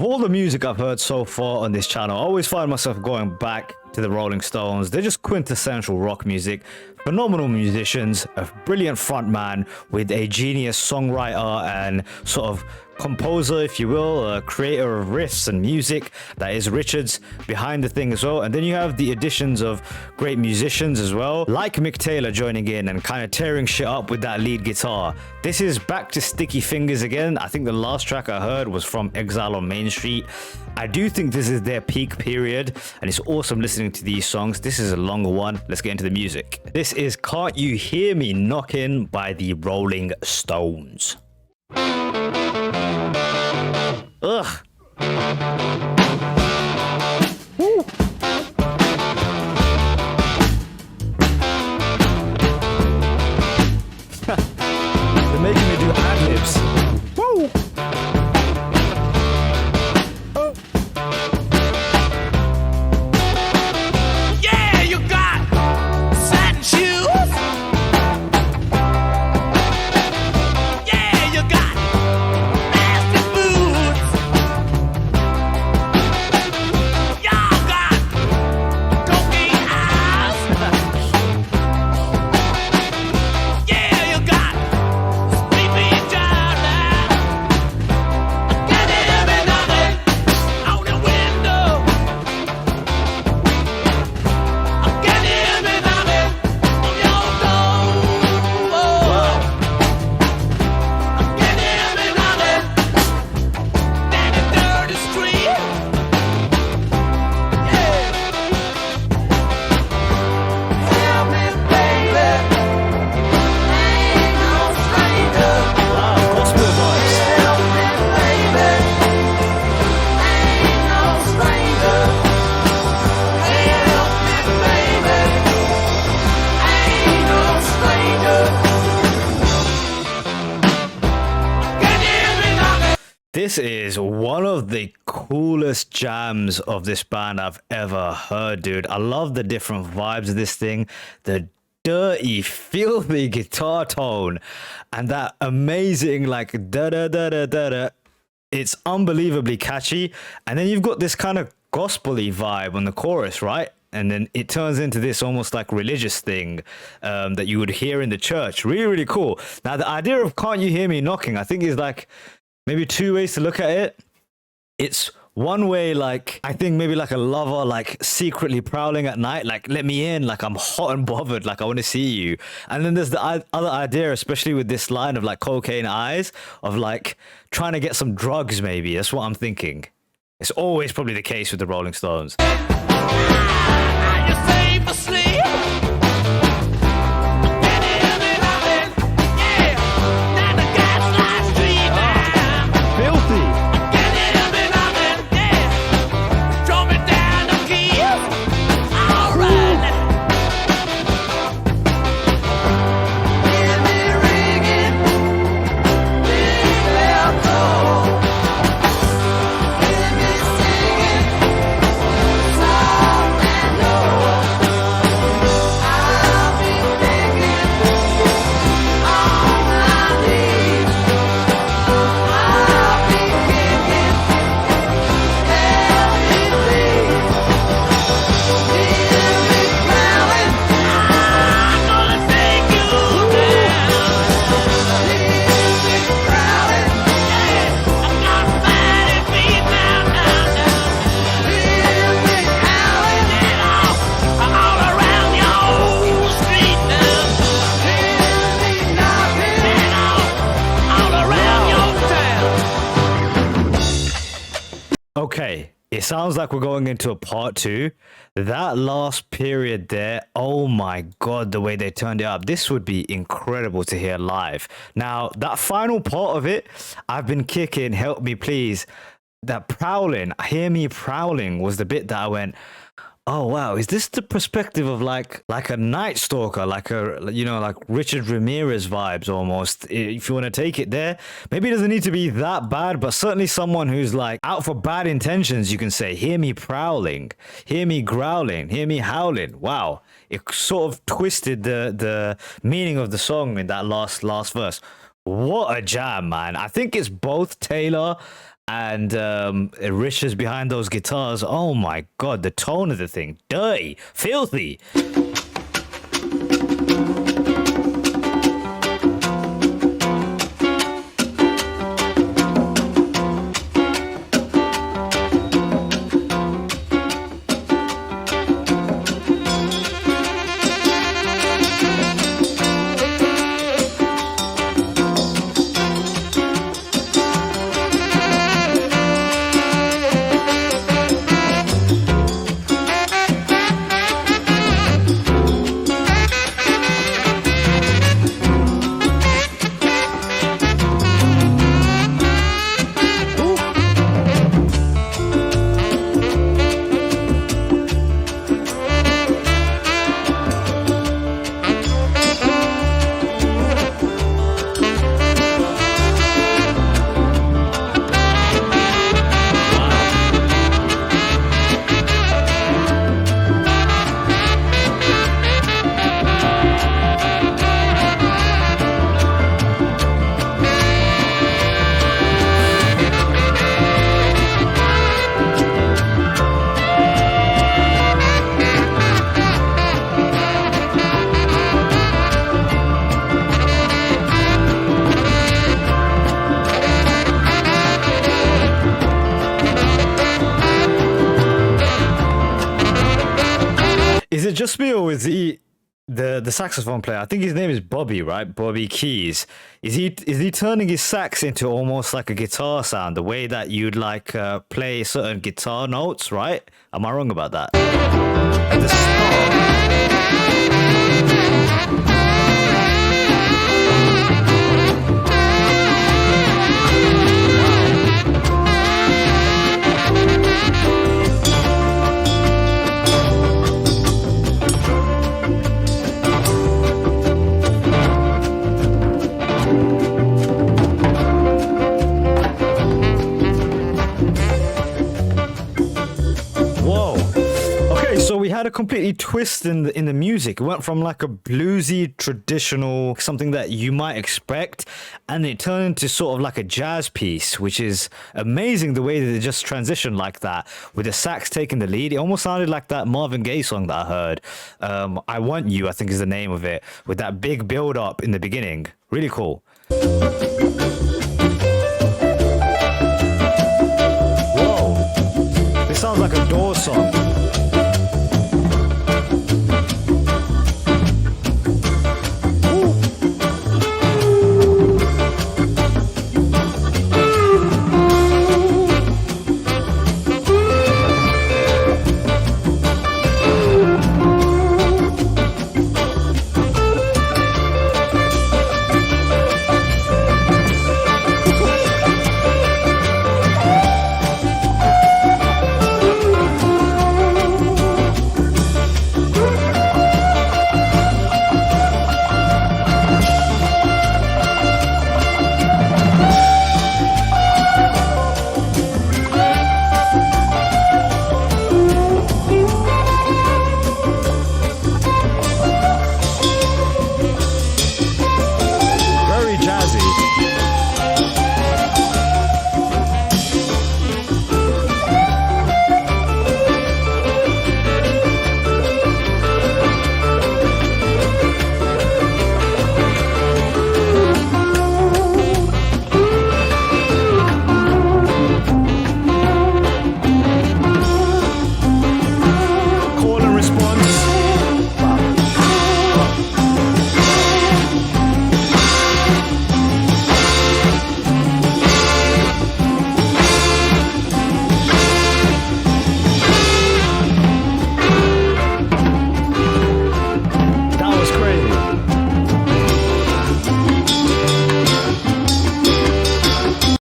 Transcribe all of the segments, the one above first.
Of all the music I've heard so far on this channel, I always find myself going back to the Rolling Stones. They're just quintessential rock music. Phenomenal musicians, a brilliant frontman with a genius songwriter and sort of composer, if you will, a creator of riffs and music. That is Richards behind the thing as well. And then you have the additions of great musicians as well, like Mick Taylor joining in and kind of tearing shit up with that lead guitar. This is back to Sticky Fingers again. I think the last track I heard was from Exile on Main Street. I do think this is their peak period, and it's awesome listening to these songs. This is a longer one. Let's get into the music. This is Can't You Hear Me Knocking by the Rolling Stones. Ugh. Woo. They're making me do ad-libs. Woo. Yeah, you got satin shoes. Yeah, you got nasty boots. Y'all got cocaine eyes. Yeah, you got sleepy China. Get him and nothing out the window. Get him and nothing on your door. Get him and nothing down the dirty street. Yeah. Tell me, baby, ain't no stranger. Wow, gospel vibes. Tell me, baby, ain't no stranger. Tell me, baby, ain't no stranger. Can you hear me knocking? This is one of the coolest jams of this band I've ever heard, dude. I love the different vibes of this thing. The dirty, filthy guitar tone and that amazing like da da da da da da. It's unbelievably catchy. And then you've got this kind of gospel-y vibe on the chorus, right? And then it turns into this almost like religious thing that you would hear in the church. Really, really cool. Now, the idea of Can't You Hear Me Knocking, I think is like maybe two ways to look at it. It's one way, like, I think maybe like a lover, like secretly prowling at night, like, let me in, like I'm hot and bothered, like I want to see you. And then there's the other idea, especially with this line of like cocaine eyes, of like trying to get some drugs, maybe. That's what I'm thinking. It's always probably the case with the Rolling Stones. Are you safe asleep? Can you hear me knocking? Yeah, down the Gaslight Street now. Filthy. Can you hear me knocking? Yeah, throw me down the keys. All right. Hear me ringing, big bell toll. Hear me singing, soft and low. I'll be thinking on my knees. I'll be kicking, help me please. Hear me growling, I'm gonna take you down. Hear me growling, yeah, I'm gonna fight it beat down, down, down. Hear me howling, all around your street now. Hear me knocking, all around your town. Okay, it sounds like we're going into a part two. That last period there, oh my god, the way they turned it up. This would be incredible to hear live. Now, that final part of it, I've been kicking, help me please. That prowling, hear me prowling was the bit that I went, oh wow, is this the perspective of like a night stalker, like a, you know, like Richard Ramirez vibes almost, if you want to take it there. Maybe it doesn't need to be that bad, but certainly someone who's like out for bad intentions, you can say, hear me prowling, hear me growling, hear me howling. Wow, it sort of twisted the meaning of the song in that last verse. What a jam, man. I think it's both Taylor and Rich is behind those guitars. Oh my god, the tone of the thing, dirty, filthy. Is it just me, or is he the saxophone player? I think his name is Bobby, right? Bobby Keys. Is he turning his sax into almost like a guitar sound, the way that you'd like play certain guitar notes, right? Am I wrong about that? At the start. So we had a completely twist in the music. It went from like a bluesy, traditional, something that you might expect, and it turned into sort of like a jazz piece, which is amazing the way that it just transitioned like that, with the sax taking the lead. It almost sounded like that Marvin Gaye song that I heard. I Want You, I think is the name of it, with that big build up in the beginning. Really cool. Whoa, this sounds like a Doors song.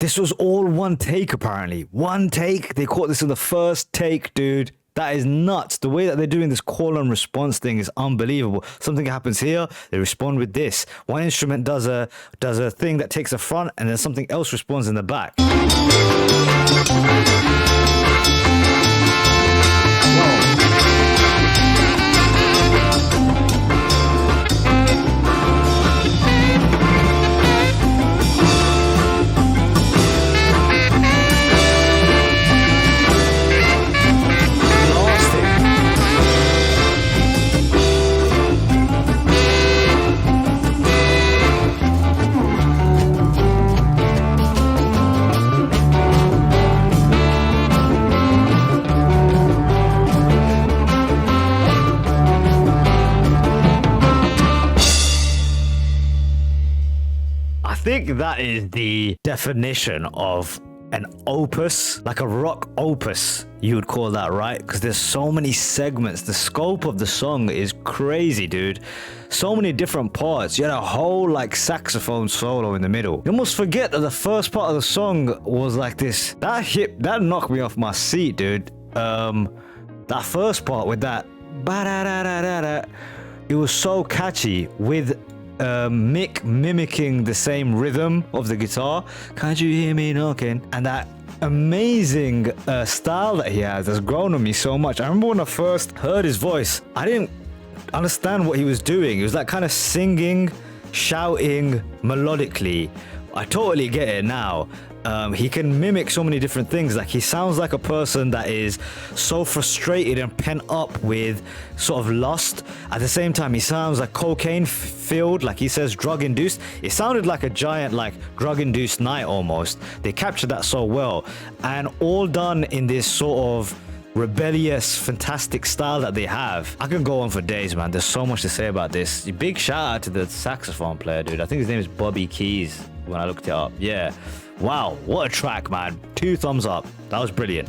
This was all one take, apparently. One take. They caught this in the first take, dude. That is nuts. The way that they're doing this call and response thing is unbelievable. Something happens here, they respond with this. One instrument does a thing that takes the front, and then something else responds in the back. Whoa. think that is the definition of an opus, like a rock opus, you would call that, right? Because there's so many segments. The scope of the song is crazy, dude. So many different parts. You had a whole like saxophone solo in the middle. You almost forget that the first part of the song was like this. That knocked me off my seat, dude. That first part with that ba-da-da-da-da-da, it was so catchy with Mick mimicking the same rhythm of the guitar. Can't you hear me knocking? And that amazing style that he has grown on me so much. I remember when I first heard his voice, I didn't understand what he was doing. It was like kind of singing, shouting melodically. I totally get it now. He can mimic so many different things. Like he sounds like a person that is so frustrated and pent up with sort of lust. At the same time, he sounds like cocaine filled, like he says drug induced. It sounded like a giant like drug induced night almost. They captured that so well, and all done in this sort of rebellious, fantastic style that they have. I can go on for days, man. There's so much to say about this. Big shout out to the saxophone player, dude. I think his name is Bobby Keys when I looked it up. Yeah. Wow, what a track, man. 2 thumbs up. That was brilliant.